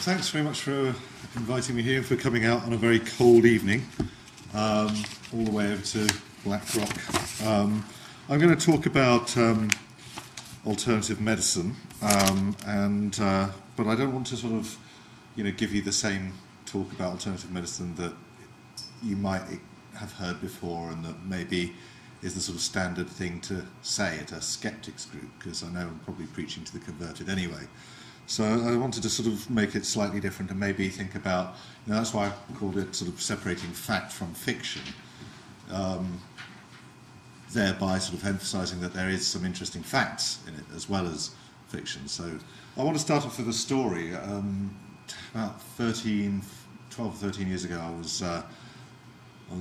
thanks very much for inviting me here and for coming out on a very cold evening, all the way over to Blackrock. I'm going to talk about alternative medicine, but I don't want to sort of, give you the same talk about alternative medicine that you might have heard before and that maybe is the sort of standard thing to say at a skeptics group, because I know I'm probably preaching to the converted anyway. So I wanted to sort of make it slightly different and maybe think about, that's why I called it sort of separating fact from fiction, thereby sort of emphasising that there is some interesting facts in it as well as fiction. So I want to start off with a story. About 12 or 13 years ago, I was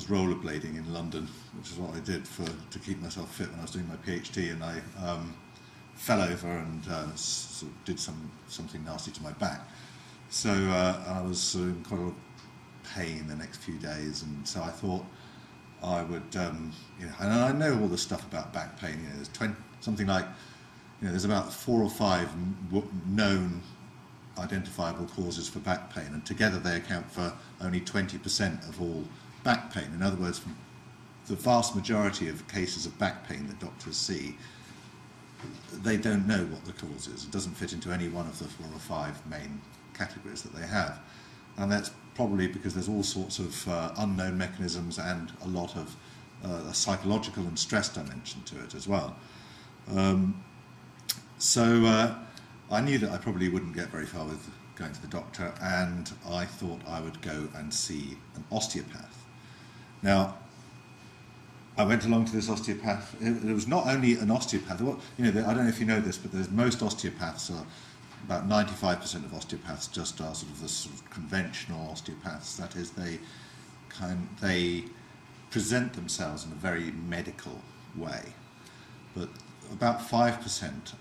rollerblading in London, which is what I did to keep myself fit when I was doing my PhD, and I fell over and sort of did something nasty to my back. So I was in quite a lot of pain the next few days, and so I thought I would, and I know all the stuff about back pain. There's something like, there's about 4 or 5 known identifiable causes for back pain, and together they account for only 20% of all back pain. In other words, the vast majority of cases of back pain that doctors see, they don't know what the cause is. It doesn't fit into any one of the 4 or 5 main categories that they have. And that's probably because there's all sorts of unknown mechanisms and a lot of a psychological and stress dimension to it as well. So I knew that I probably wouldn't get very far with going to the doctor, and I thought I would go and see an osteopath. Now, I went along to this osteopath. It was not only an osteopath. I don't know if you know this, but most osteopaths are, about 95% of osteopaths just are sort of the sort of conventional osteopaths. That is, they present themselves in a very medical way. But about 5%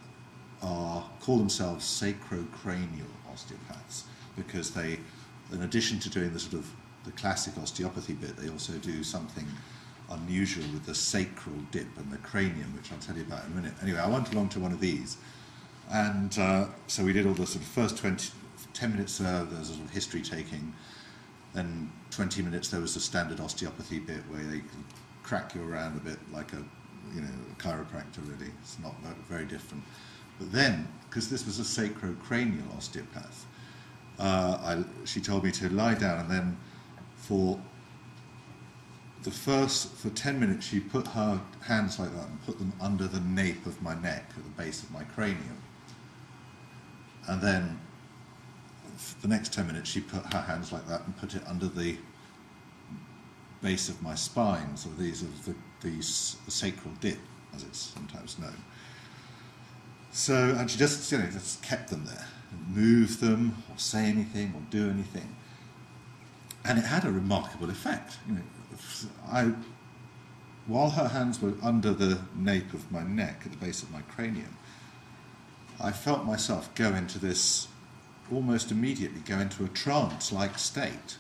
call themselves sacrocranial osteopaths, because they, in addition to doing the classic osteopathy bit, they also do something unusual with the sacral dip and the cranium, which I'll tell you about in a minute. Anyway, I went along to one of these, and so we did all the sort of first 10 minutes there was a sort of history taking, then 20 minutes there was the standard osteopathy bit where they crack you around a bit like a chiropractor really. It's not very different. But then, because this was a sacrocranial osteopath, she told me to lie down, and then for 10 minutes she put her hands like that and put them under the nape of my neck at the base of my cranium. And then for the next 10 minutes she put her hands like that and put it under the base of my spine. So these are the sacral dip, as it's sometimes known. So, and she just kept them there, and moved them, or say anything, or do anything. And it had a remarkable effect. While her hands were under the nape of my neck at the base of my cranium, I felt myself go into this, almost immediately go into a trance-like state.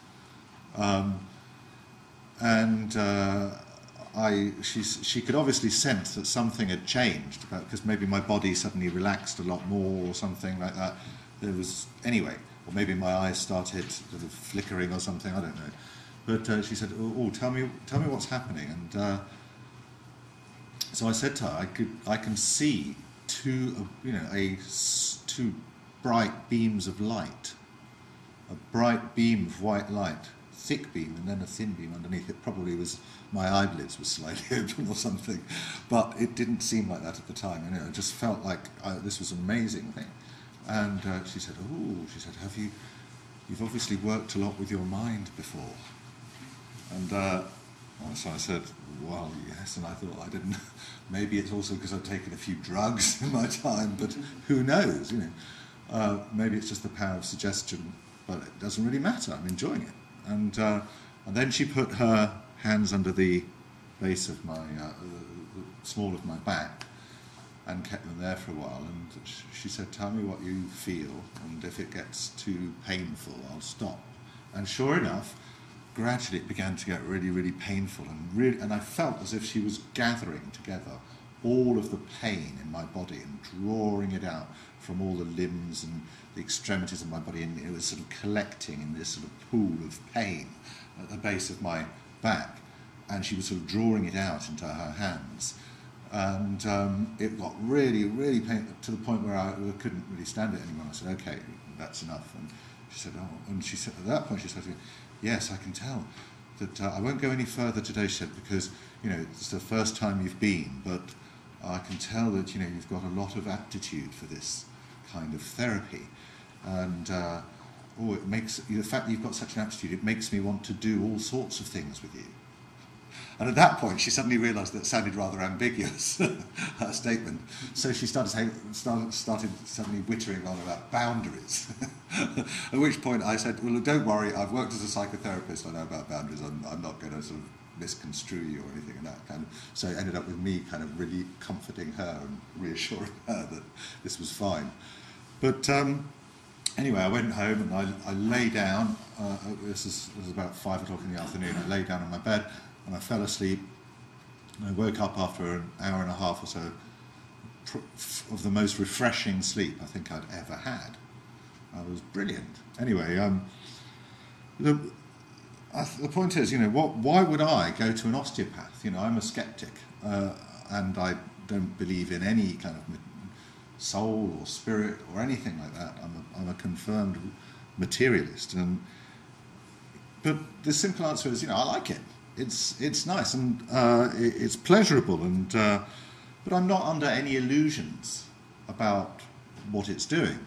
She could obviously sense that something had changed, because maybe my body suddenly relaxed a lot more or something like that. Anyway, or maybe my eyes started sort of flickering or something, I don't know. But she said, tell me what's happening. And so I said to her, I can see two bright beams of light, a bright beam of white light, thick beam, and then a thin beam underneath. It probably was my eyelids were slightly open or something, but it didn't seem like that at the time. It just felt like this was an amazing thing. And she said, you've obviously worked a lot with your mind before. And so I said, well, yes, and I thought I didn't. Maybe it's also because I've taken a few drugs in my time, but who knows, maybe it's just the power of suggestion, but it doesn't really matter. I'm enjoying it. And then she put her hands under the base of my, small of my back, and kept them there for a while. And she said, tell me what you feel, and if it gets too painful, I'll stop. And sure enough, gradually it began to get really, really painful, and I felt as if she was gathering together all of the pain in my body and drawing it out from all the limbs and the extremities of my body, and it was sort of collecting in this sort of pool of pain at the base of my back, and she was sort of drawing it out into her hands, and it got really, really painful to the point where I couldn't really stand it anymore. I said, okay, that's enough. And she said, oh, and she said, at that point she said to me, yes, I can tell that I won't go any further today, she said, because, you know, it's the first time you've been, but I can tell that, you know, you've got a lot of aptitude for this kind of therapy, and it makes, the fact that you've got such an aptitude, it makes me want to do all sorts of things with you. And at that point, she suddenly realised that it sounded rather ambiguous, her statement. So she started suddenly whittering on about boundaries. At which point I said, well, don't worry, I've worked as a psychotherapist, I know about boundaries, I'm not going to sort of misconstrue you or anything, and that kind of. So it ended up with me kind of really comforting her and reassuring her that this was fine. But anyway, I went home and I lay down. This was about 5 o'clock in the afternoon. I lay down on my bed and I fell asleep. And I woke up after an hour and a half or so of the most refreshing sleep I think I'd ever had. It was brilliant. Anyway, the point is, you know, why would I go to an osteopath? You know, I'm a skeptic, and I don't believe in any kind of soul or spirit or anything like that. I'm a confirmed materialist, but the simple answer is, you know, I like it. It's nice and it's pleasurable, and but I'm not under any illusions about what it's doing.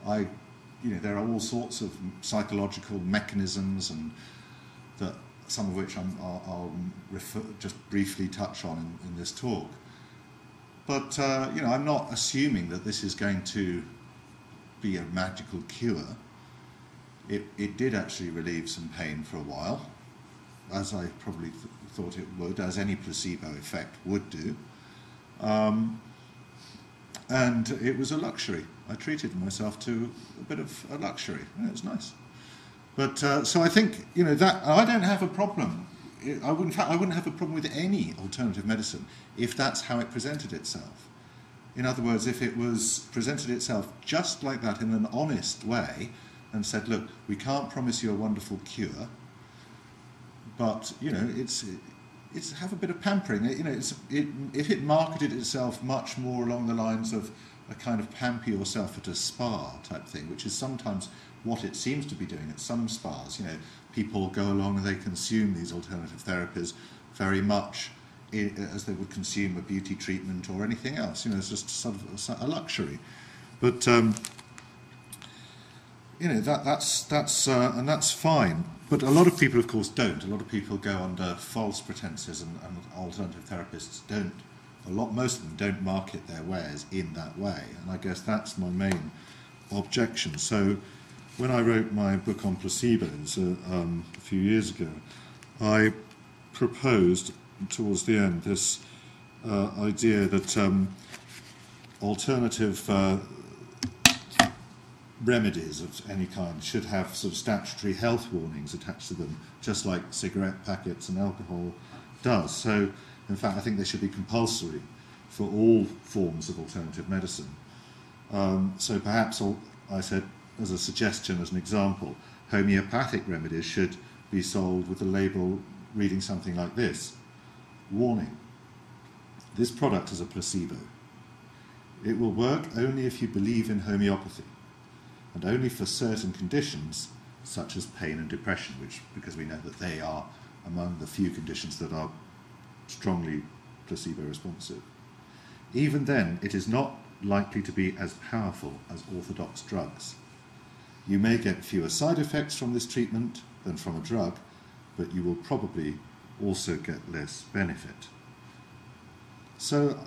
You know, there are all sorts of psychological mechanisms, and that some of which I'll just briefly touch on in this talk. But you know, I'm not assuming that this is going to be a magical cure. It did actually relieve some pain for a while, as I probably thought it would, as any placebo effect would do. And it was a luxury. I treated myself to a bit of a luxury. It was nice. But so I think, you know, that I don't have a problem. I wouldn't have a problem with any alternative medicine if that's how it presented itself. In other words, if it was presented itself just like that in an honest way and said, look, we can't promise you a wonderful cure, but, you know, it's have a bit of pampering. You know, if it marketed itself much more along the lines of a kind of pamper yourself at a spa type thing, which is sometimes what it seems to be doing at some spas. You know, people go along and they consume these alternative therapies very much as they would consume a beauty treatment or anything else. You know, it's just sort of a luxury. But you know, and that's fine. But a lot of people, of course, don't. A lot of people go under false pretenses, and alternative therapists don't. Most of them don't market their wares in that way, and I guess that's my main objection. So, when I wrote my book on placebos a few years ago, I proposed towards the end this idea that alternative remedies of any kind should have sort of statutory health warnings attached to them, just like cigarette packets and alcohol does. So, in fact, I think they should be compulsory for all forms of alternative medicine. So perhaps, I said, as a suggestion, as an example, homeopathic remedies should be sold with a label reading something like this: warning, this product is a placebo. It will work only if you believe in homeopathy, and only for certain conditions, such as pain and depression, because we know that they are among the few conditions that are strongly placebo responsive. Even then, it is not likely to be as powerful as orthodox drugs. You may get fewer side effects from this treatment than from a drug, but you will probably also get less benefit. So,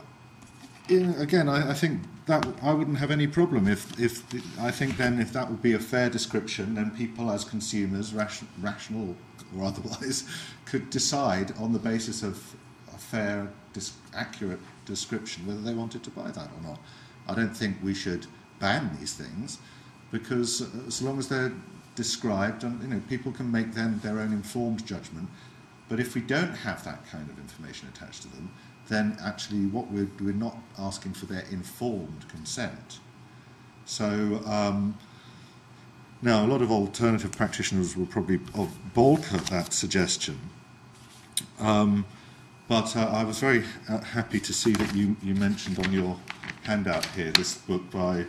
again, I think that I wouldn't have any problem if that would be a fair description, then people as consumers, rational or otherwise, could decide on the basis of a fair, accurate description whether they wanted to buy that or not. I don't think we should ban these things, because as long as they're described, and you know, people can make their own informed judgment. But if we don't have that kind of information attached to them, then actually what we're not asking for their informed consent. So now a lot of alternative practitioners will probably balk at that suggestion, but I was very happy to see that you mentioned on your handout here this book by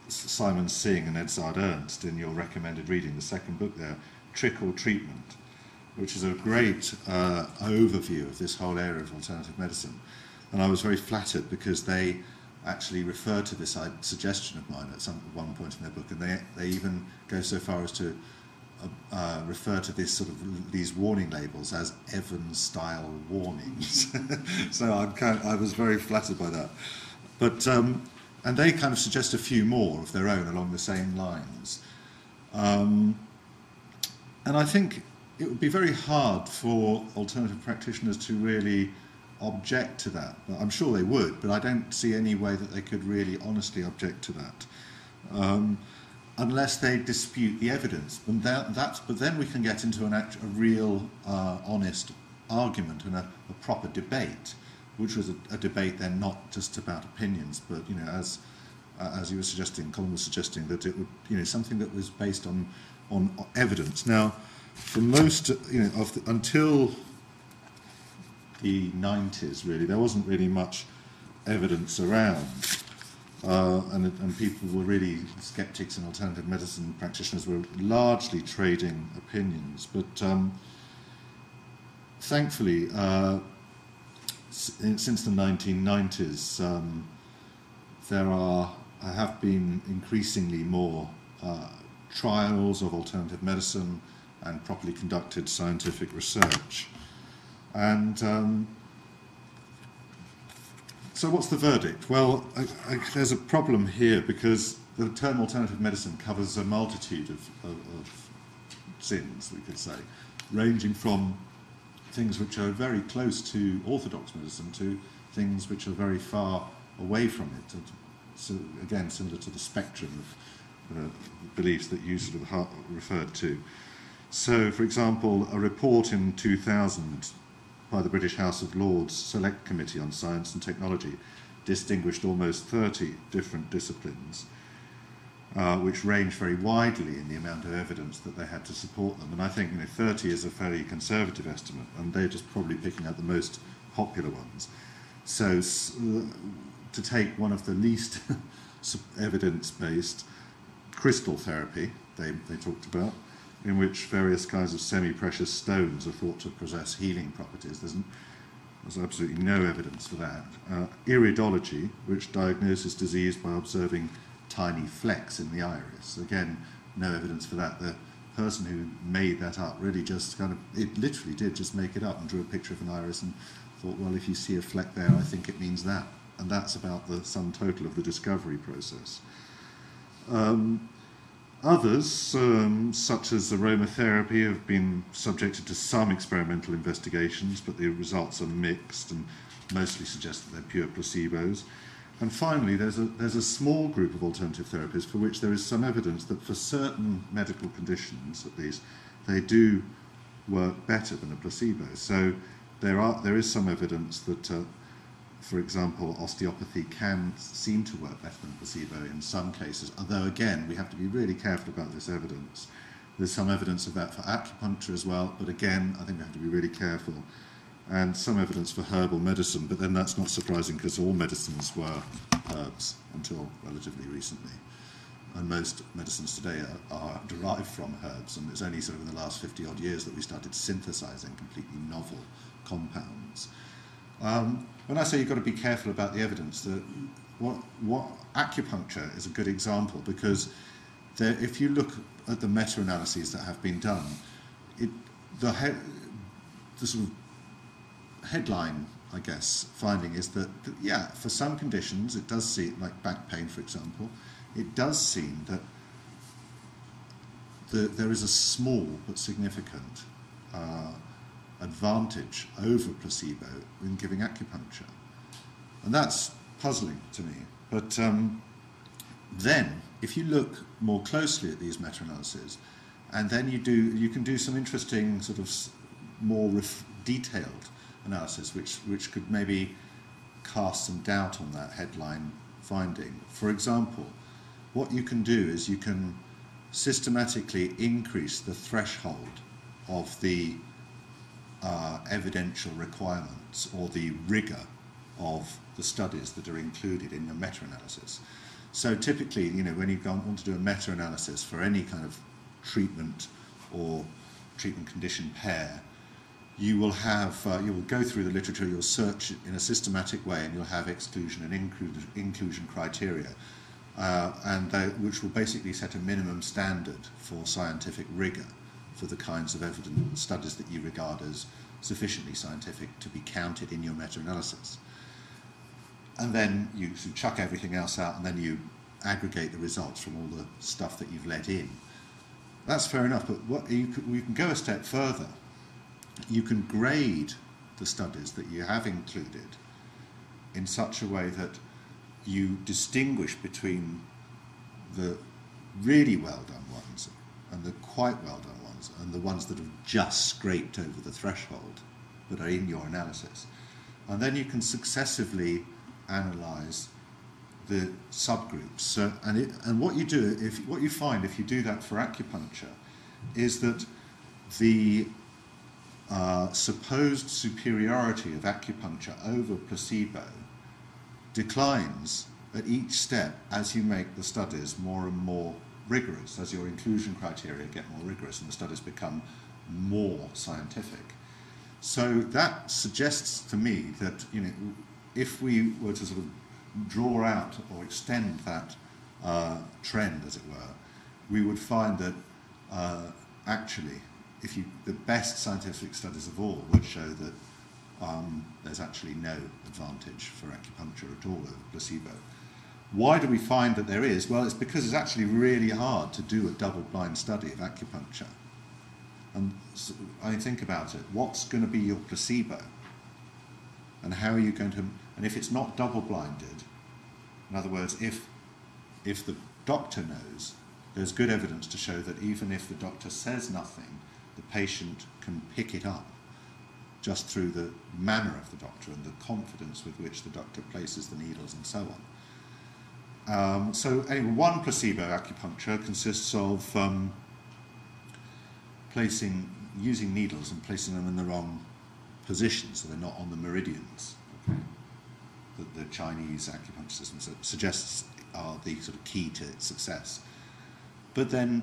Simon Singh and Edzard Ernst in your recommended reading, the second book there, Trick or Treatment, which is a great overview of this whole area of alternative medicine. And I was very flattered because they actually refer to this suggestion of mine at one point in their book, and they even go so far as to refer to these warning labels as Evans-style warnings. So I was very flattered by that. But and they kind of suggest a few more of their own along the same lines. And I think it would be very hard for alternative practitioners to really object to that. I'm sure they would, but I don't see any way that they could really honestly object to that, unless they dispute the evidence. And but then we can get into a real, honest argument and a proper debate, which was a debate then not just about opinions, but as you were suggesting, Colin was suggesting, that it would something that was based on evidence. Now, for most until the 90s, really, there wasn't really much evidence around, and people were really, skeptics and alternative medicine practitioners were largely trading opinions. But thankfully, since the 1990s, there have been increasingly more trials of alternative medicine and properly conducted scientific research. And so what's the verdict? Well, there's a problem here because the term alternative medicine covers a multitude of sins, we could say, ranging from things which are very close to orthodox medicine to things which are very far away from it. And so again, similar to the spectrum of beliefs that you sort of referred to. So, for example, a report in 2000 by the British House of Lords Select Committee on Science and Technology distinguished almost 30 different disciplines, which range very widely in the amount of evidence that they had to support them. And I think 30 is a fairly conservative estimate, and they're just probably picking out the most popular ones. So to take one of the least evidence-based, crystal therapy, they talked about, in which various kinds of semi-precious stones are thought to possess healing properties. There's absolutely no evidence for that. Iridology, which diagnoses disease by observing tiny flecks in the iris. Again, no evidence for that. The person who made that up really just it literally did just make it up and drew a picture of an iris and thought, well, if you see a fleck there, I think it means that. And that's about the sum total of the discovery process. Others, such as aromatherapy, have been subjected to some experimental investigations, but the results are mixed and mostly suggest that they're pure placebos. And finally, there's a small group of alternative therapies for which there is some evidence that for certain medical conditions, at least, they do work better than a placebo. So there is some evidence that for example, osteopathy can seem to work better than placebo in some cases, although again, we have to be really careful about this evidence. There's some evidence of that for acupuncture as well, but again, I think we have to be really careful. And some evidence for herbal medicine, but then that's not surprising because all medicines were herbs until relatively recently. And most medicines today are derived from herbs, and it's only sort of in the last 50-odd years that we started synthesizing completely novel compounds. When I say you've got to be careful about the evidence, what acupuncture is a good example, because if you look at the meta-analyses that have been done, the sort of headline, I guess, finding is that, yeah, for some conditions it does seem, like back pain for example, it does seem that there is a small but significant advantage over placebo in giving acupuncture. And that's puzzling to me. But then, if you look more closely at these meta-analyses, and then you can do some interesting sort of more detailed analysis, which could maybe cast some doubt on that headline finding. For example, what you can do is you can systematically increase the threshold of the evidential requirements or the rigour of the studies that are included in your meta-analysis. So typically, when you want to do a meta-analysis for any kind of treatment or treatment condition pair, you will go through the literature, you'll search in a systematic way, and you'll have exclusion and inclusion criteria, which will basically set a minimum standard for scientific rigour for the kinds of evidence studies that you regard as sufficiently scientific to be counted in your meta-analysis. And then you chuck everything else out, and then you aggregate the results from all the stuff that you've let in. That's fair enough, but you can go a step further. You can grade the studies that you have included in such a way that you distinguish between the really well done ones and the quite well done ones and the ones that have just scraped over the threshold but are in your analysis. And then you can successively analyse the subgroups. So, and what you find if you do that for acupuncture is that the supposed superiority of acupuncture over placebo declines at each step as you make the studies more and more rigorous, as your inclusion criteria get more rigorous and the studies become more scientific. So that suggests to me that if we were to sort of draw out or extend that trend, as it were, we would find that actually the best scientific studies of all would show that there's actually no advantage for acupuncture at all over placebo. Why do we find that there is? Well, it's because it's actually really hard to do a double-blind study of acupuncture. And so, think about it. What's going to be your placebo? And how are you going to... And if it's not double-blinded, in other words, if the doctor knows, there's good evidence to show that even if the doctor says nothing, the patient can pick it up just through the manner of the doctor and the confidence with which the doctor places the needles and so on. So anyway, one placebo acupuncture consists of using needles and placing them in the wrong position, so they're not on the meridians. Okay? The Chinese acupuncture system suggests are the sort of key to its success. But then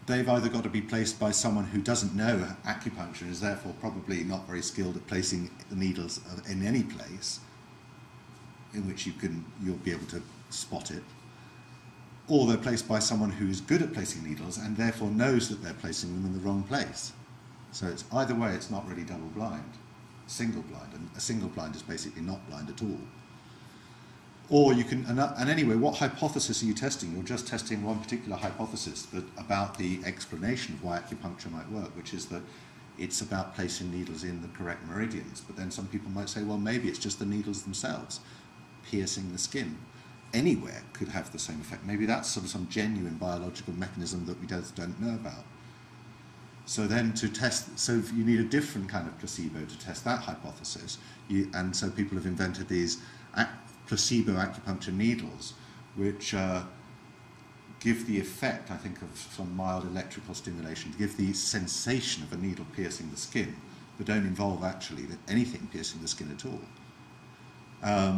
they've either got to be placed by someone who doesn't know acupuncture and is therefore probably not very skilled at placing the needles in any place in which you'll be able to spot it, or they're placed by someone who's good at placing needles and therefore knows that they're placing them in the wrong place. So it's either way, it's not really double blind, single blind, and a single blind is basically not blind at all. Or you can, and anyway, what hypothesis are you testing? You're just testing one particular hypothesis about the explanation of why acupuncture might work, which is that it's about placing needles in the correct meridians. But then some people might say, well, maybe it's just the needles themselves piercing the skin. Anywhere could have the same effect. Maybe that's sort of some genuine biological mechanism that we just don't know about. So then so you need a different kind of placebo to test that hypothesis. And so people have invented these placebo acupuncture needles, which give the effect, I think, of some mild electrical stimulation, to give the sensation of a needle piercing the skin, but don't involve actually anything piercing the skin at all.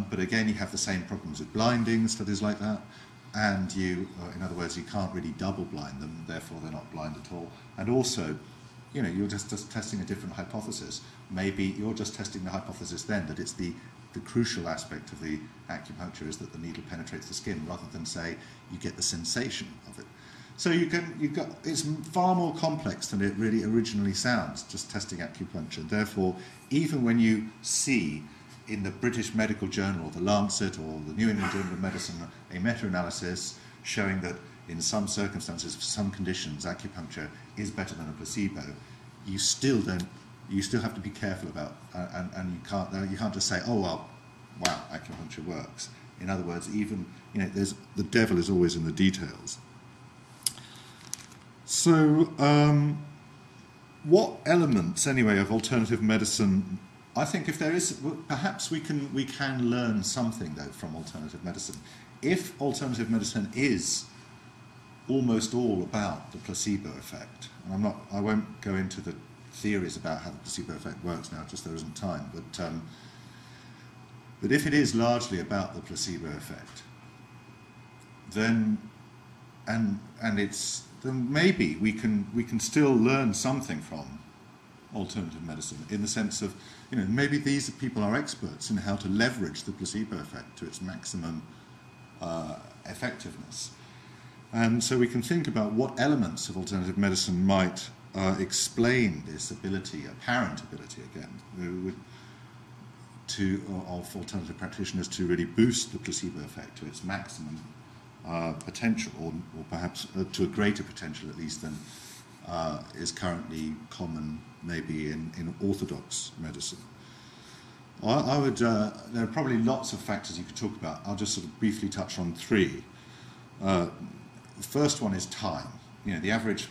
But again, you have the same problems with blinding, studies like that, and in other words, you can't really double blind them, therefore they're not blind at all. And also, you're just testing a different hypothesis. Maybe you're just testing the hypothesis then that it's the crucial aspect of the acupuncture is that the needle penetrates the skin, rather than say you get the sensation of it. So it's far more complex than it really originally sounds, just testing acupuncture. Therefore, even when you see in the British Medical Journal, or the Lancet, or the New England Journal of Medicine, a meta-analysis showing that in some circumstances, for some conditions, acupuncture is better than a placebo, you still have to be careful about, and you can't just say, oh well, wow, acupuncture works. In other words, even the devil is always in the details. So, what elements anyway of alternative medicine I think if there is, perhaps we can learn something though from alternative medicine. If alternative medicine is almost all about the placebo effect, and I won't go into the theories about how the placebo effect works now, just there isn't time. But if it is largely about the placebo effect, then then maybe we can still learn something from alternative medicine, in the sense of, maybe these people are experts in how to leverage the placebo effect to its maximum effectiveness. And so we can think about what elements of alternative medicine might explain this ability, apparent ability again, of alternative practitioners to really boost the placebo effect to its maximum potential, or perhaps to a greater potential at least than is currently common maybe in orthodox medicine. I would, there are probably lots of factors you could talk about. I'll just sort of briefly touch on three. The first one is time. The average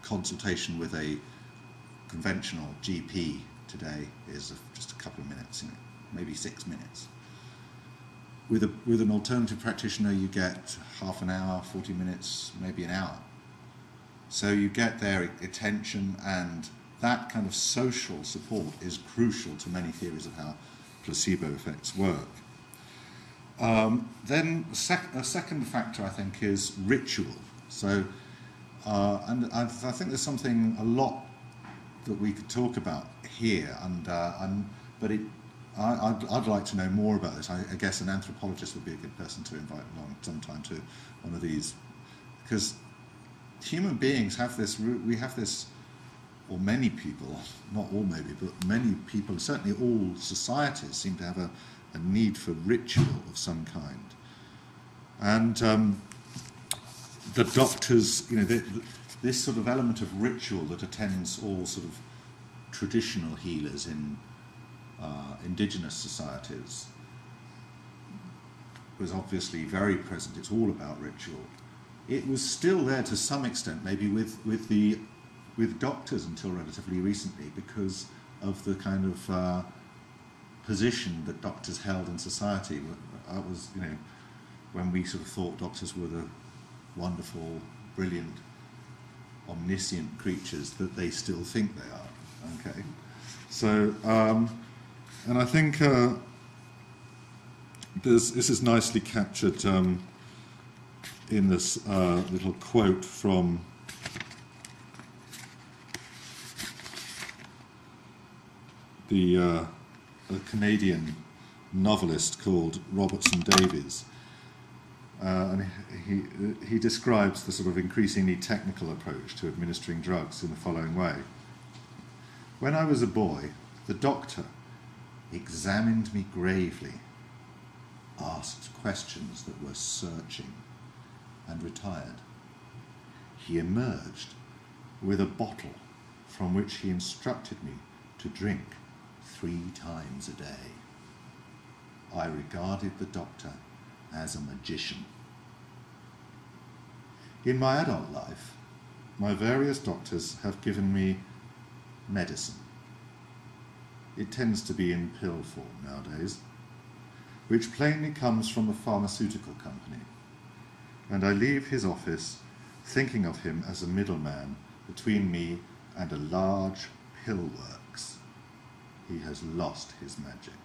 consultation with a conventional GP today is just a couple of minutes, maybe 6 minutes. With an alternative practitioner, you get half an hour, 40 minutes, maybe an hour. So you get their attention, and that kind of social support is crucial to many theories of how placebo effects work. Then a second factor, I think, is ritual. So, and I think there's a lot that we could talk about here, but I'd like to know more about this. I guess an anthropologist would be a good person to invite along sometime to one of these, because human beings have this, or many people, not all maybe, but many people, certainly all societies seem to have a need for ritual of some kind. And the doctors, this sort of element of ritual that attends all sort of traditional healers in indigenous societies was obviously very present. It's all about ritual. It was still there to some extent, maybe with doctors until relatively recently, because of the kind of position that doctors held in society. I was, when we sort of thought doctors were the wonderful, brilliant, omniscient creatures that they still think they are. Okay, so and I think this is nicely captured in this little quote from a Canadian novelist called Robertson Davies. And he describes the sort of increasingly technical approach to administering drugs in the following way. When I was a boy, the doctor examined me gravely, asked questions that were searching, and retired. He emerged with a bottle from which he instructed me to drink 3 times a day. I regarded the doctor as a magician. In my adult life, my various doctors have given me medicine. It tends to be in pill form nowadays, which plainly comes from a pharmaceutical company, and I leave his office thinking of him as a middleman between me and a large pill works. He has lost his magic.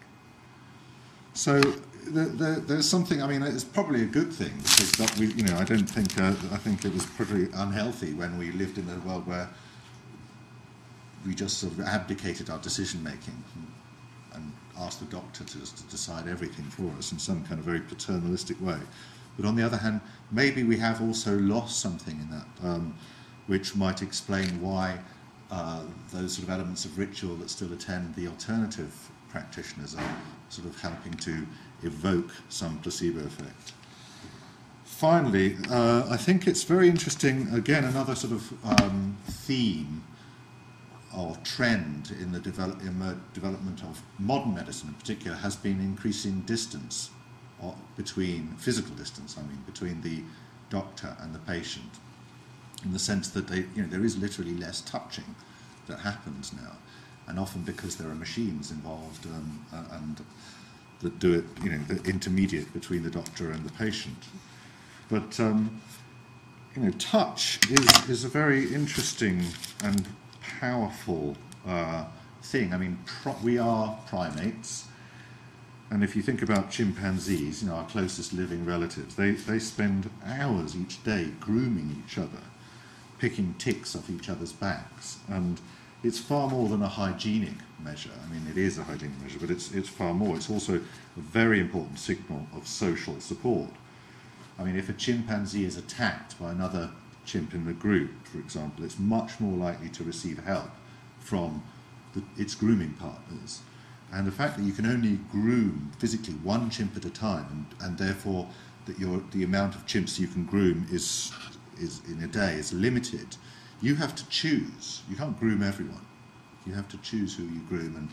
So there's something. I mean, it's probably a good thing, because that we, I don't think. I think it was pretty unhealthy when we lived in a world where we just sort of abdicated our decision making and asked the doctor to just decide everything for us in some kind of very paternalistic way. But on the other hand, maybe we have also lost something in that, which might explain why those sort of elements of ritual that still attend the alternative practitioners are sort of helping to evoke some placebo effect. Finally, I think it's very interesting, again, another sort of theme or trend in the development of modern medicine in particular has been increasing distance between, physical distance, between the doctor and the patient, in the sense that there is literally less touching that happens now. and often because there are machines involved and that do it, you know, the intermediate between the doctor and the patient. But you know, touch is a very interesting and powerful thing. I mean, we are primates, and if you think about chimpanzees, you know, our closest living relatives, they spend hours each day grooming each other, picking ticks off each other's backs, and it's far more than a hygienic measure. I mean, it is a hygienic measure, but it's far more. It's also a very important signal of social support. I mean, if a chimpanzee is attacked by another chimp in the group, for example, it's much more likely to receive help from its grooming partners. And the fact that you can only groom physically one chimp at a time, and therefore that the amount of chimps you can groom is in a day is limited, you have to choose. You can't groom everyone. You have to choose who you groom,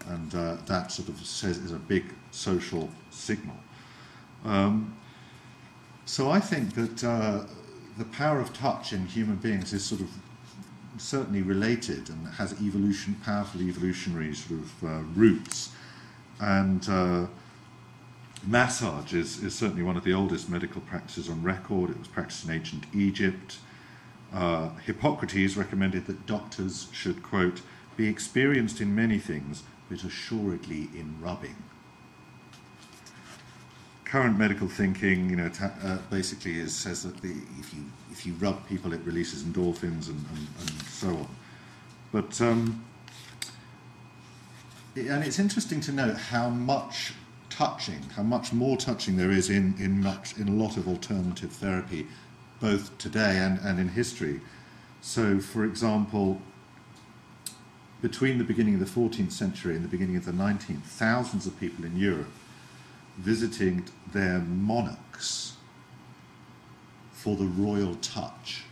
and that sort of is a big social signal. So I think that the power of touch in human beings is sort of certainly related and has powerful evolutionary sort of roots. And massage is certainly one of the oldest medical practices on record. It was practiced in ancient Egypt. Hippocrates recommended that doctors should, quote, be experienced in many things, but assuredly in rubbing. Current medical thinking, you know, basically says that if you rub people, it releases endorphins and so on. But and it's interesting to note how much more touching there is in a lot of alternative therapy, both today and in history. So, for example, between the beginning of the 14th century and the beginning of the 19th, thousands of people in Europe visiting their monarchs for the royal touch,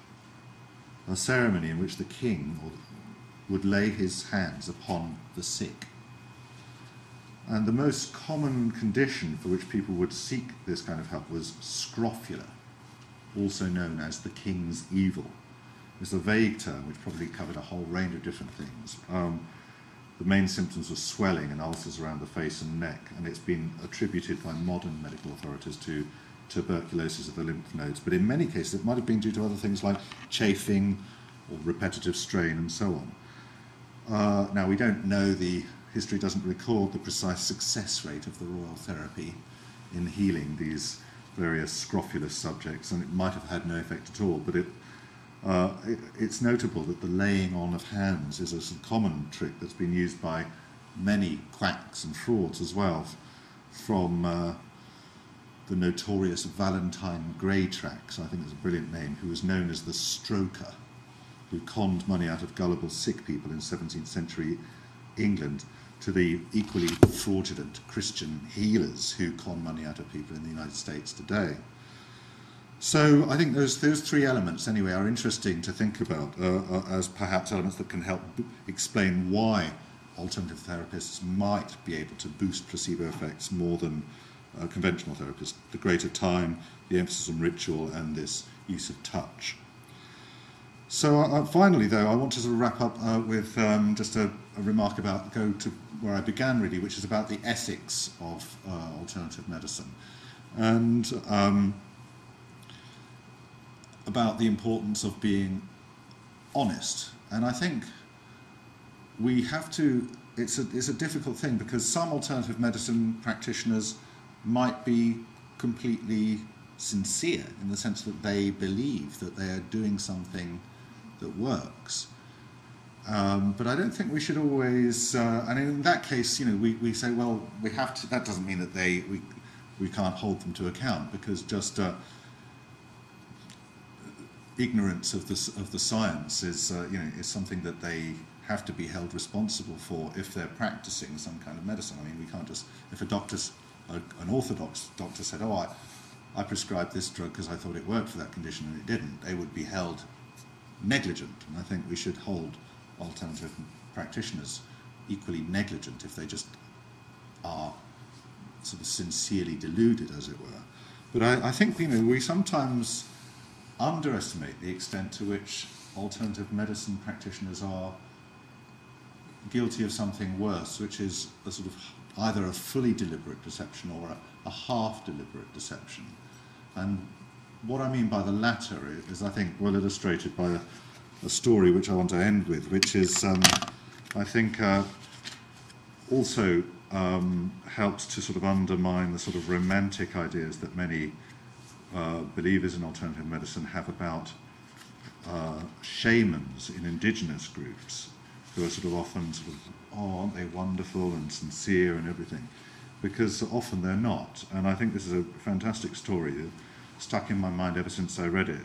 a ceremony in which the king would lay his hands upon the sick. And the most common condition for which people would seek this kind of help was scrofula, also known as the king's evil. It's a vague term which probably covered a whole range of different things. The main symptoms were swelling and ulcers around the face and neck, and it's been attributed by modern medical authorities to tuberculosis of the lymph nodes. But in many cases, it might have been due to other things like chafing or repetitive strain and so on. Now, we don't know history doesn't record the precise success rate of the royal therapy in healing these various scrofulous subjects, and it might have had no effect at all, but it's notable that the laying on of hands is a common trick that's been used by many quacks and frauds as well, from the notorious Valentine Greytrax, I think is a brilliant name, who was known as the Stroker, who conned money out of gullible sick people in 17th century England, to the equally fraudulent Christian healers who con money out of people in the United States today. So I think those three elements, anyway, are interesting to think about as perhaps elements that can help explain why alternative therapists might be able to boost placebo effects more than conventional therapists. The greater time, the emphasis on ritual, and this use of touch. So finally, though, I want to sort of wrap up with just a remark go to where I began, really, which is about the ethics of alternative medicine. And about the importance of being honest. And I think we have to, it's a difficult thing, because some alternative medicine practitioners might be completely sincere in the sense that they believe that they are doing something that works. But I don't think we should always, and in that case, you know, we say, well, we have to, that doesn't mean that we can't hold them to account, because just ignorance of the science is is something that they have to be held responsible for if they're practicing some kind of medicine. I mean, we can't just, if an orthodox doctor said, oh, I prescribed this drug because I thought it worked for that condition and it didn't, they would be held negligent. And I think we should hold alternative practitioners equally negligent if they just are sort of sincerely deluded, as it were. But I think, you know, we sometimes underestimate the extent to which alternative medicine practitioners are guilty of something worse, which is a sort of either a fully deliberate deception or a half-deliberate deception. And what I mean by the latter is, I think, well illustrated by a story which I want to end with, which is, I think, also helps to sort of undermine the sort of romantic ideas that many believers in alternative medicine have about shamans in indigenous groups, who are sort of often sort of, oh, aren't they wonderful and sincere and everything? Because often they're not. And I think this is a fantastic story that stuck in my mind ever since I read it.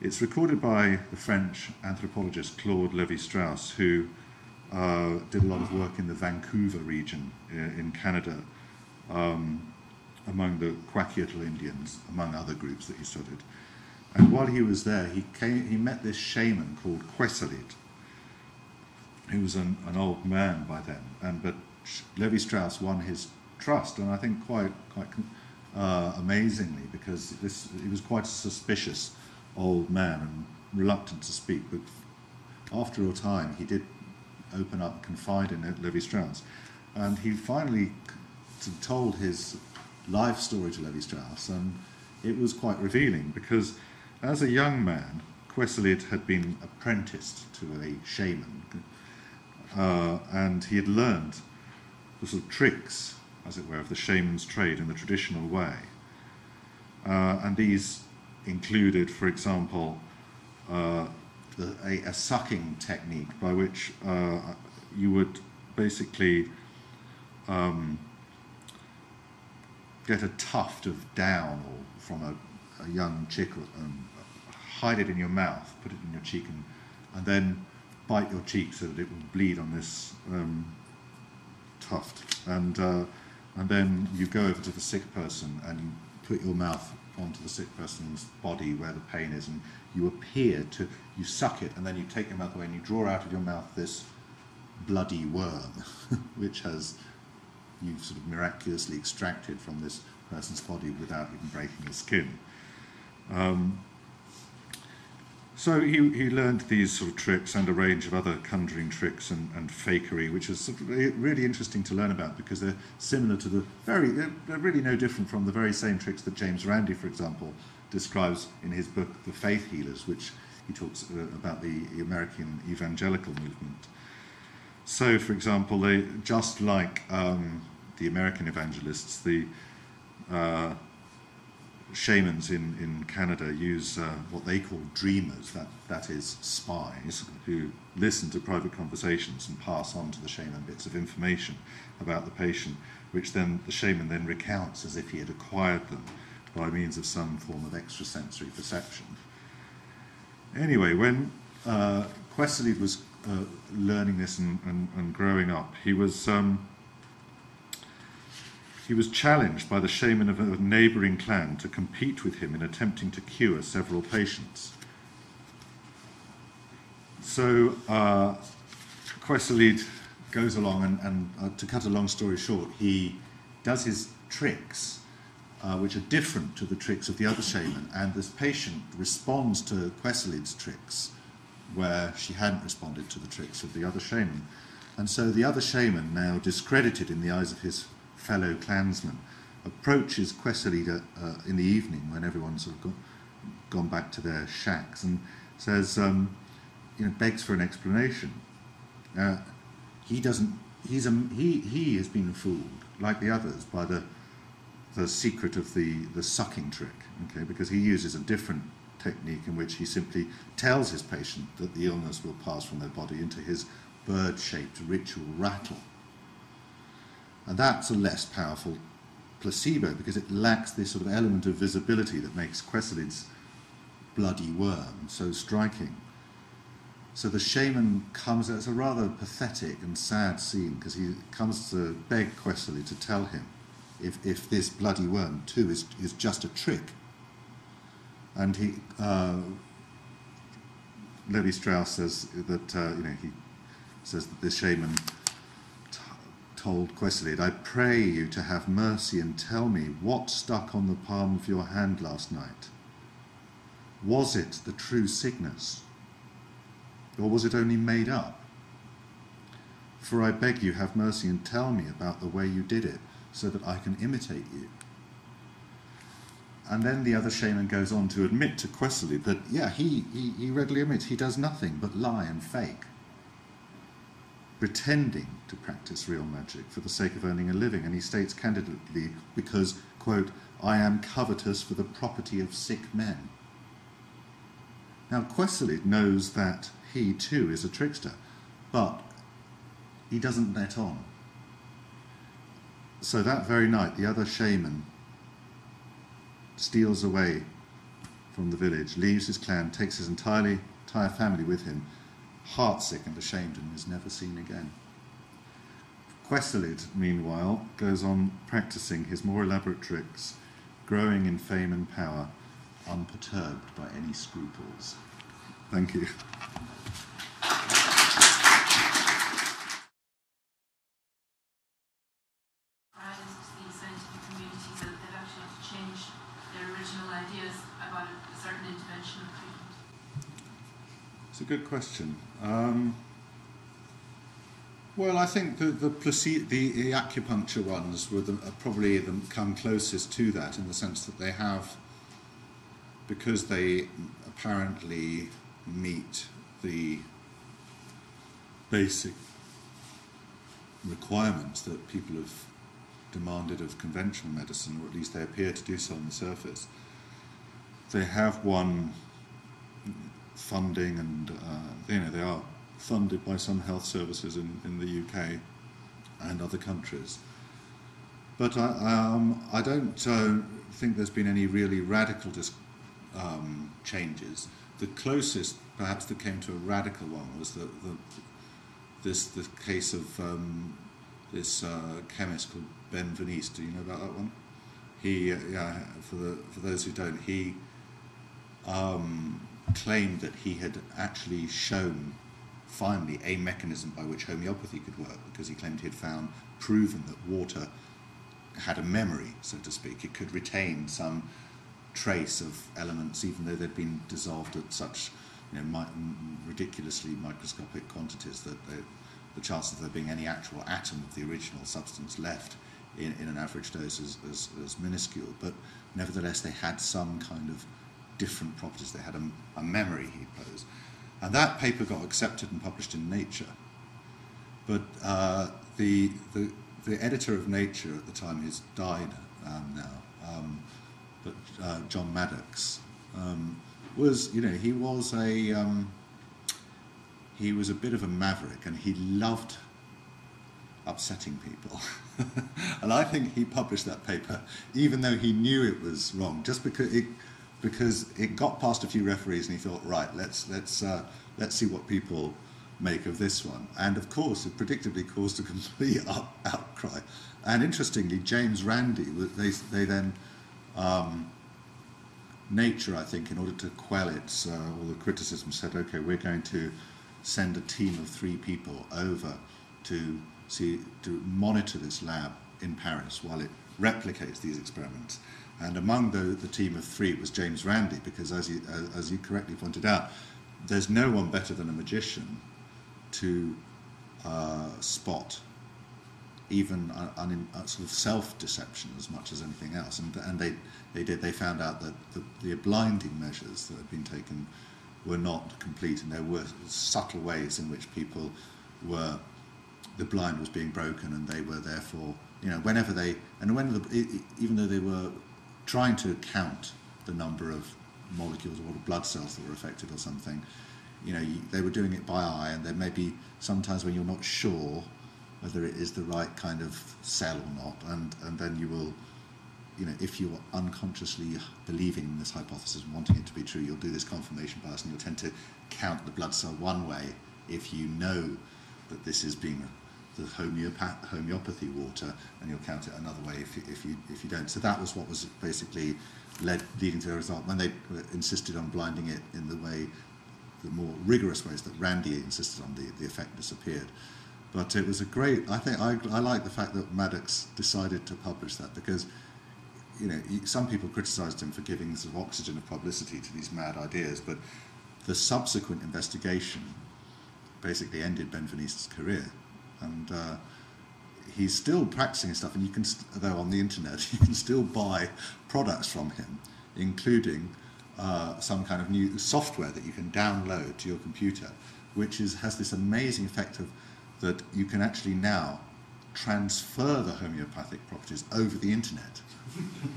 It's recorded by the French anthropologist Claude Lévi-Strauss, who did a lot of work in the Vancouver region in Canada, among the Kwakiutl Indians, among other groups that he studied. And while he was there, he met this shaman called Queselid, who was an old man by then. But Lévi-Strauss won his trust, and I think quite amazingly, because he was quite a suspicious old man and reluctant to speak. But after a time, he did open up, confide in Lévi-Strauss, and he finally told his life story to Lévi-Strauss, and it was quite revealing, because as a young man, Queselid had been apprenticed to a shaman, and he had learned the sort of tricks, as it were, of the shaman's trade in the traditional way. And these included, for example, a sucking technique by which you would basically get a tuft of down or from a young chick, hide it in your mouth, put it in your cheek, and then bite your cheek so that it will bleed on this tuft. And then you go over to the sick person and you put your mouth onto the sick person's body where the pain is, and you suck it, and then you take your mouth away and you draw out of your mouth this bloody worm, which you've sort of miraculously extracted from this person's body without even breaking the skin. So he learned these sort of tricks and a range of other conjuring tricks and fakery, which is sort of really interesting to learn about, because they're similar to they're really no different from the very same tricks that James Randi, for example, describes in his book The Faith Healers, which he talks about the American evangelical movement. So, for example, they, just like the American evangelists, the shamans in Canada use what they call dreamers, that is spies, who listen to private conversations and pass on to the shaman bits of information about the patient, which then the shaman then recounts as if he had acquired them by means of some form of extrasensory perception. Anyway, when Queselid was learning this and growing up, he was challenged by the shaman of a neighbouring clan to compete with him in attempting to cure several patients. So Queselid goes along and to cut a long story short, he does his tricks, which are different to the tricks of the other shaman, and this patient responds to Queselid's tricks where she hadn't responded to the tricks of the other shaman. And so the other shaman, now discredited in the eyes of his fellow clansmen, approaches Queselid in the evening when everyone's sort of gone back to their shacks, and says, begs for an explanation. He has been fooled, like the others, by the secret of the sucking trick, okay, because he uses a different technique in which he simply tells his patient that the illness will pass from their body into his bird-shaped ritual rattle. And that's a less powerful placebo, because it lacks this sort of element of visibility that makes Queselid's bloody worm so striking. So the shaman comes, it's a rather pathetic and sad scene, because he comes to beg Queselid to tell him if this bloody worm too is just a trick. And Lévi-Strauss says that he says that this shaman told Queselid, "I pray you to have mercy and tell me what stuck on the palm of your hand last night. Was it the true sickness, or was it only made up? For I beg you, have mercy and tell me about the way you did it, so that I can imitate you. And then the other shaman goes on to admit to Questley that, yeah, he readily admits he does nothing but lie and fake, pretending to practice real magic for the sake of earning a living. And he states candidly, because, quote, I am covetous for the property of sick men. Now, Questley knows that he, too, is a trickster, but he doesn't let on. So that very night, the other shaman steals away from the village, leaves his clan, takes his entire family with him, heartsick and ashamed, and is never seen again. Questley, meanwhile, goes on practicing his more elaborate tricks, growing in fame and power, unperturbed by any scruples. Thank you. It's a good question. Well, I think the acupuncture ones were probably come closest to that, in the sense that they have, because they apparently meet the basic requirements that people have demanded of conventional medicine, or at least they appear to do so on the surface. They have won funding, and they are funded by some health services in the UK and other countries. But I don't think there's been any really radical changes. The closest, perhaps, that came to a radical one was the case of this chemist called Ben Venice. Do you know about that one? He, for those who don't, he claimed that he had actually shown finally a mechanism by which homeopathy could work, because he claimed he had proven that water had a memory, so to speak. It could retain some trace of elements, even though they'd been dissolved at such ridiculously microscopic quantities that the chances of there being any actual atom of the original substance left in an average dose is minuscule. But nevertheless, they had some kind of different properties. They had a memory, he posed. And that paper got accepted and published in Nature. But the editor of Nature at the time, he's died now, but John Maddox was, he was a bit of a maverick, and he loved upsetting people. And I think he published that paper even though he knew it was wrong, just because it got past a few referees, and he thought, right, let's see what people make of this one. And of course, it predictably caused a complete outcry. And interestingly, James Randi, they then Nature, I think, in order to quell its all the criticism, said, okay, we're going to send a team of 3 people over to monitor this lab in Paris while it replicates these experiments. And among the team of 3 was James Randi, because as you correctly pointed out, there's no one better than a magician to spot even sort of self-deception as much as anything else. And they found out that the blinding measures that had been taken were not complete, and there were subtle ways in which people were, the blind was being broken, and they were therefore, even though they were trying to count the number of molecules or blood cells that were affected or something, they were doing it by eye, and there may be sometimes when you're not sure whether it is the right kind of cell or not, and then you will, if you're unconsciously believing in this hypothesis and wanting it to be true, you'll do this confirmation bias, and you'll tend to count the blood cell one way if you know that this is being the homeopathy water, and you'll count it another way if you don't. So that was what was basically leading to the result when they insisted on blinding it in the more rigorous ways that Randi insisted on. The effect disappeared. But it was I like the fact that Maddox decided to publish that, because some people criticised him for giving sort of oxygen of publicity to these mad ideas, but the subsequent investigation basically ended Ben Venice's career. and he's still practicing his stuff, and you can, though on the internet, you can still buy products from him, including some kind of new software that you can download to your computer, which has this amazing effect of that you can actually now transfer the homeopathic properties over the internet.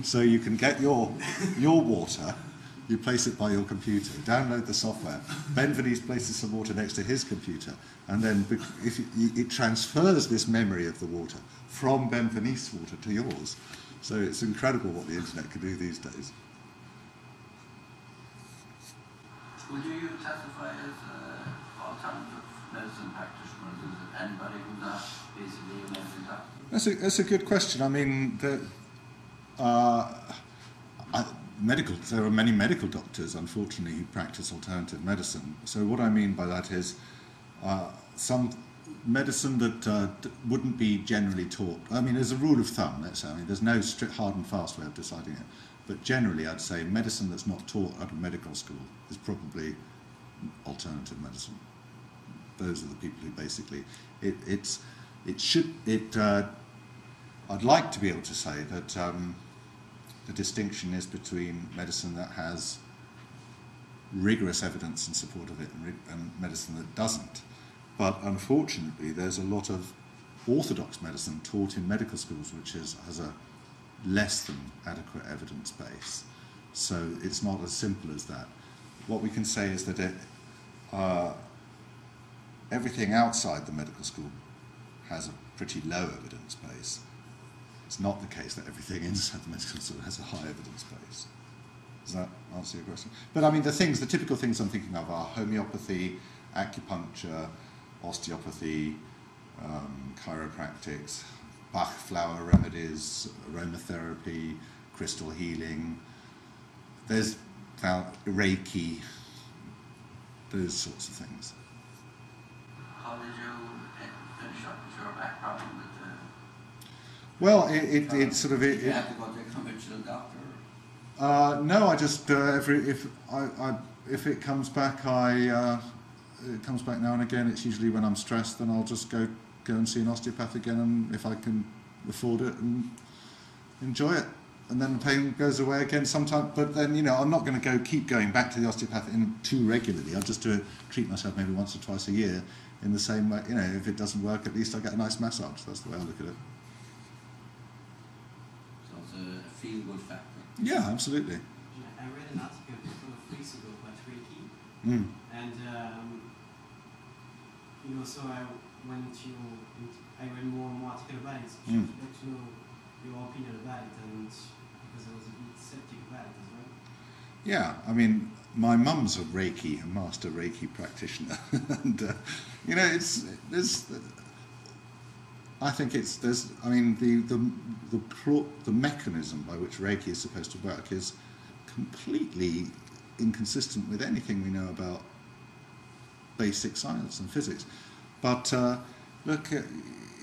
So you can get your water, you place it by your computer, download the software, Ben Venice places some water next to his computer, and then it transfers this memory of the water from Ben Venice water to yours. So it's incredible what the internet can do these days. Would you classify as alternative medicine practitioners as anybody who's not basically a medicine doctor? That's a good question. I mean, there are many medical doctors, unfortunately, who practice alternative medicine. So what I mean by that is some medicine that wouldn't be generally taught. I mean, as a rule of thumb, let's say, I mean, there's no strict, hard and fast way of deciding it. But generally, I'd say medicine that's not taught at a medical school is probably alternative medicine. Those are the people who basically I'd like to be able to say that the distinction is between medicine that has rigorous evidence in support of it and medicine that doesn't. But unfortunately, there's a lot of orthodox medicine taught in medical schools which has a less than adequate evidence base. So it's not as simple as that. What we can say is that everything outside the medical school has a pretty low evidence base. It's not the case that everything inside the medical school has a high evidence base. Does that answer your question? But I mean, the typical things I'm thinking of are homeopathy, acupuncture, osteopathy, chiropractics, Bach flower remedies, aromatherapy, crystal healing. There's Reiki, those sorts of things. How did you finish up with your back problem with the... Well, it sort of... Did you have to go to a conventional doctor? No, I just, if it comes back, it comes back now and again. It's usually when I'm stressed, then I'll just go and see an osteopath again, and if I can afford it, and enjoy it. And then the pain goes away again sometimes, but then, you know, I'm not going to keep going back to the osteopath too regularly. I'll just treat myself maybe once or twice a year in the same way. You know, if it doesn't work, at least I get a nice massage. That's the way I look at it. So it's a feel-good factor. Yeah, absolutely. I read an article a couple of weeks ago about Reiki, and you know, so I read more and more articles about it. So I'd like to know your opinion about it, and because I was a bit skeptic about it as well. Yeah, I mean, my mum's a master Reiki practitioner, and you know, the mechanism by which Reiki is supposed to work is completely inconsistent with anything we know about basic science and physics. But look,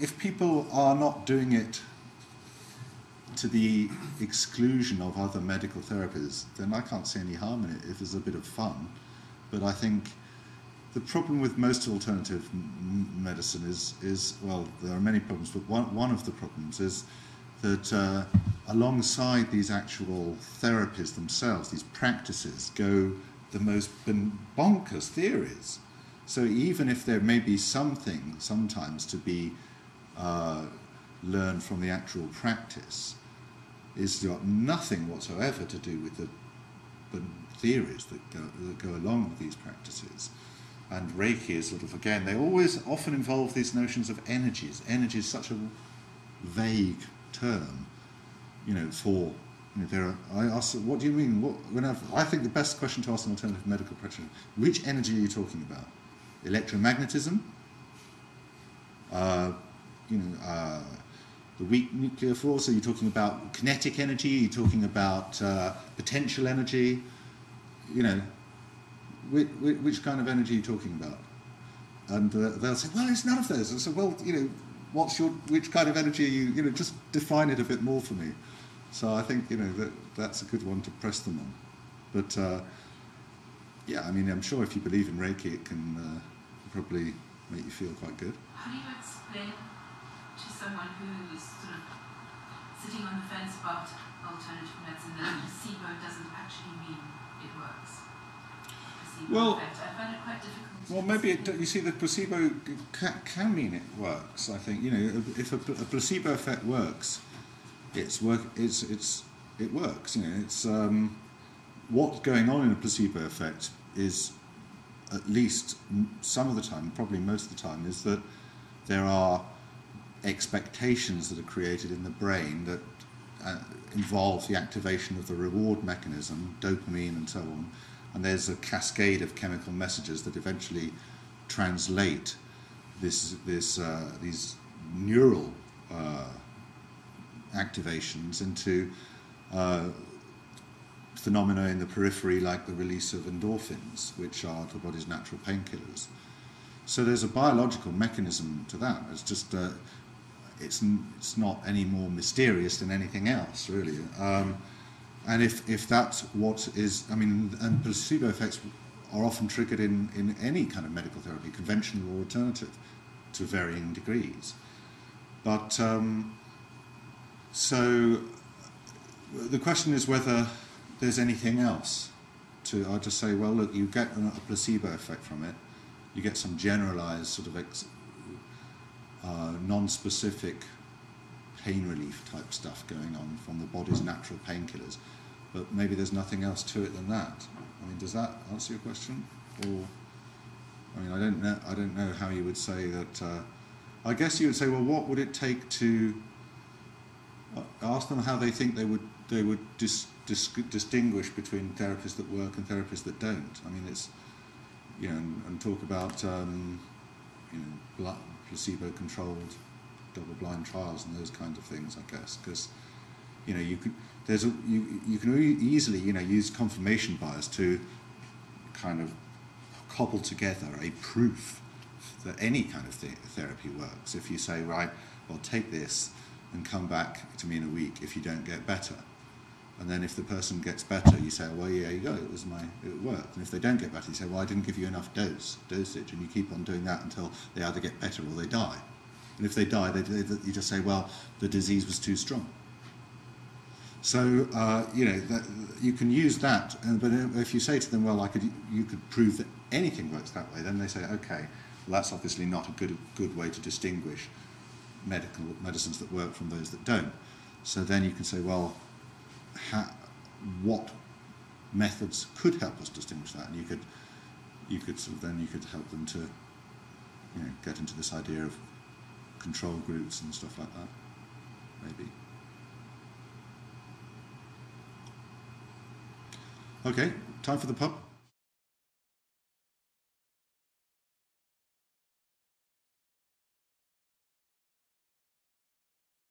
if people are not doing it to the exclusion of other medical therapies, then I can't see any harm in it if there's a bit of fun. But I think the problem with most alternative medicine is well, there are many problems, but one of the problems is that alongside these actual therapies themselves, these practices, go the most bonkers theories. So even if there may be something sometimes to be learned from the actual practice, it's got nothing whatsoever to do with the theories that go along with these practices. And Reiki is sort of, again, they often involve these notions of energies. Energy is such a vague term, you know, for, you know, I ask, what do you mean? I think the best question to ask an alternative medical practitioner, which energy are you talking about? Electromagnetism? The weak nuclear force? Are you talking about kinetic energy? Are you talking about potential energy? You know, which kind of energy are you talking about? And they'll say, well, it's none of those. And so, well, you know, which kind of energy are you? You know, just define it a bit more for me. So I think, you know, that's a good one to press them on. But yeah, I mean, I'm sure if you believe in Reiki, it can probably make you feel quite good. How do you explain to someone who is sort of sitting on the fence about alternative medicine that placebo doesn't actually mean it works? Placebo effect. I find it quite difficult. Well, maybe you see, the placebo can mean it works. I think, you know, if a placebo effect works, it works. You know, it's what's going on in a placebo effect is, at least some of the time, probably most of the time, is that there are expectations that are created in the brain that involve the activation of the reward mechanism, dopamine and so on, and there's a cascade of chemical messages that eventually translate these neural activations into phenomena in the periphery, like the release of endorphins, which are the body's natural painkillers. So there's a biological mechanism to that. It's just it's not any more mysterious than anything else, really. And if that's what is, I mean, and placebo effects are often triggered in any kind of medical therapy, conventional or alternative, to varying degrees. But so the question is whether there's anything else to. I'll just say, well, look, you get a placebo effect from it. You get some generalized sort of non-specific pain relief type stuff going on from the body's natural painkillers, but maybe there's nothing else to it than that. I mean, does that answer your question? Or, I mean, I don't know how you would say that. I guess you would say, well, what would it take to ask them how they think they would distinguish between therapies that work and therapies that don't. I mean, it's, you know, and talk about you know, placebo-controlled double-blind trials and those kinds of things, I guess, because, you know, you can easily, you know, use confirmation bias to kind of cobble together a proof that any kind of therapy works. If you say, right, well, take this and come back to me in a week if you don't get better. And then if the person gets better, you say, well, yeah, you go, it worked. And if they don't get better, you say, well, I didn't give you enough dosage, and you keep on doing that until they either get better or they die. And if they die, you just say, well, the disease was too strong. So, you know, you can use that, but if you say to them, well, you could prove that anything works that way, then they say, okay, well, that's obviously not a good way to distinguish medicines that work from those that don't. So then you can say, well, what methods could help us distinguish that? And you could help them to, you know, get into this idea of control groups and stuff like that, maybe. Okay, time for the pub.